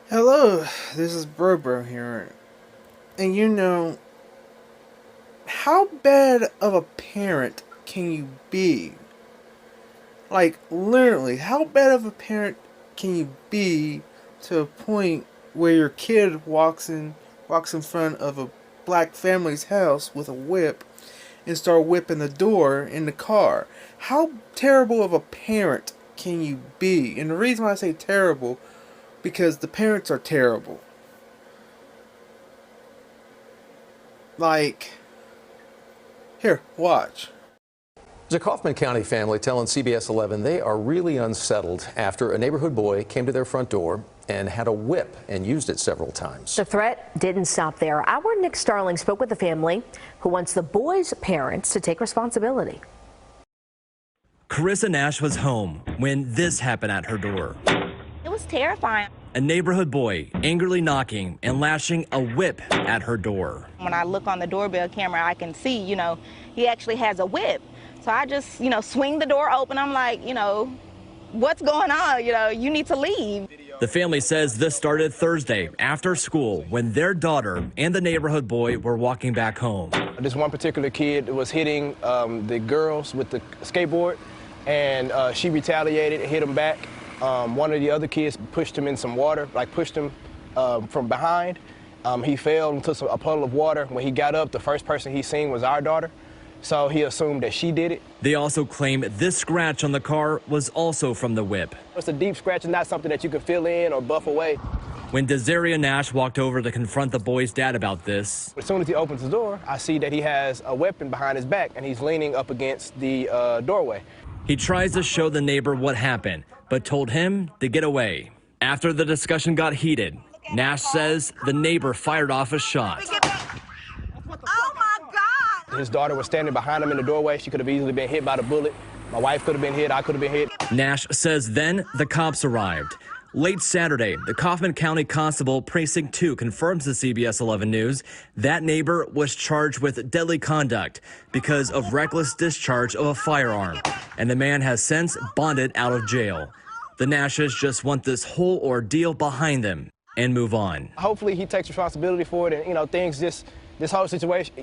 Hello, this is Bro here. And how bad of a parent can you be? Like, literally, how bad of a parent can you be to a point where your kid walks in front of a black family's house with a whip and start whipping the door in the car? How terrible of a parent can you be? And the reason why I say terrible, because the parents are terrible. Like, here, watch. There's a Kaufman County family telling CBS 11 they are really unsettled after a neighborhood boy came to their front door and had a whip and used it several times. The threat didn't stop there. Our Nick Starling spoke with the family who wants the boy's parents to take responsibility. Carissa Nash was home when this happened at her door. It was terrifying. A neighborhood boy angrily knocking and lashing a whip at her door. When I look on the doorbell camera, I can see, he actually has a whip. So I just, swing the door open. I'm like, what's going on? You need to leave. The family says this started Thursday after school when their daughter and the neighborhood boy were walking back home. This one particular kid was hitting the girls with the skateboard, and she retaliated and hit him back. One of the other kids pushed him in some water, pushed him from behind. He fell into a puddle of water. When he got up, the first person he seen was our daughter. So he assumed that she did it. They also claim this scratch on the car was also from the whip. It's a deep scratch and not something that you can fill in or buff away. When Desiree Nash walked over to confront the boy's dad about this, as soon as he opens the door, I see that he has a weapon behind his back and he's leaning up against the doorway. he tries to show the neighbor what happened, but told him to get away. After the discussion got heated, Nash says the neighbor fired off a shot. His daughter was standing behind him in the doorway. She could have easily been hit by the bullet. My wife could have been hit. I could have been hit. Nash says then the cops arrived. Late Saturday, the Kaufman County Constable Precinct 2 confirms to CBS 11 News that neighbor was charged with deadly conduct because of reckless discharge of a firearm, and the man has since bonded out of jail. The Nashes just want this whole ordeal behind them and move on. Hopefully he takes responsibility for it, and this whole situation,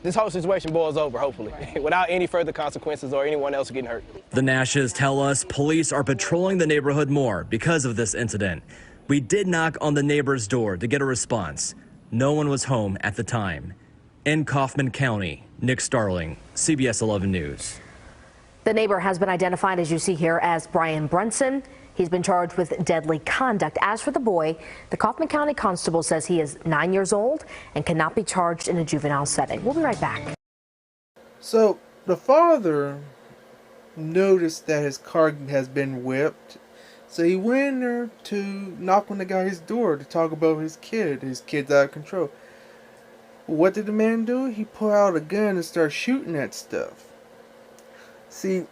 this whole situation boils over, hopefully, without any further consequences or anyone else getting hurt. The Nashes tell us police are patrolling the neighborhood more because of this incident. We did knock on the neighbor's door to get a response. No one was home at the time. In Kaufman County, Nick Starling, CBS 11 News. The neighbor has been identified, as you see here, as Brian Brunson. He's been charged with deadly conduct. As for the boy, the Kaufman County Constable says he is 9 years old and cannot be charged in a juvenile setting. We'll be right back. So, the father noticed that his car has been whipped. So he went in there to knock on the guy's door to talk about his kid. His kid's out of control. What did the man do? He pulled out a gun and started shooting at stuff. See,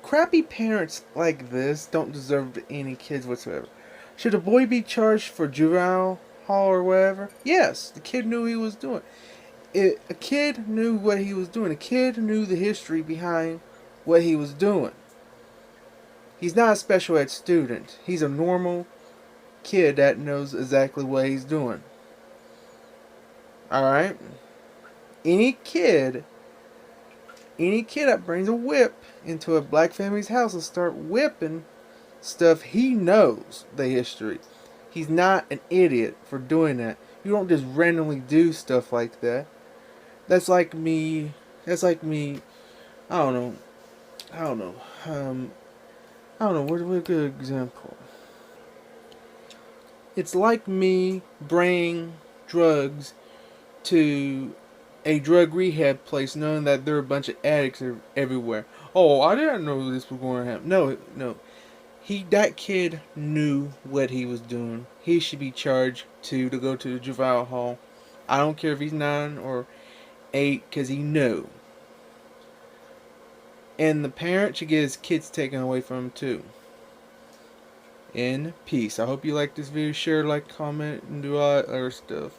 crappy parents like this don't deserve any kids whatsoever. Should a boy be charged for juvenile hall or whatever? Yes, the kid knew what he was doing. A kid knew what he was doing. A kid knew the history behind what he was doing. He's not a special ed student. He's a normal kid that knows exactly what he's doing. Alright? Any kid that brings a whip into a black family's house and start whipping stuff, he knows the history. He's not an idiot for doing that. You don't just randomly do stuff like that. That's like me. I don't know. What's a good example? It's like me bringing drugs to a drug rehab place knowing that there are a bunch of addicts everywhere. Oh, I didn't know this was going to happen. No. That kid knew what he was doing. He should be charged to go to the juvenile hall. I don't care if he's 9 or 8, because he knew. And the parent should get his kids taken away from him too. In peace. I hope you like this video. Share, like, comment, and do all that other stuff.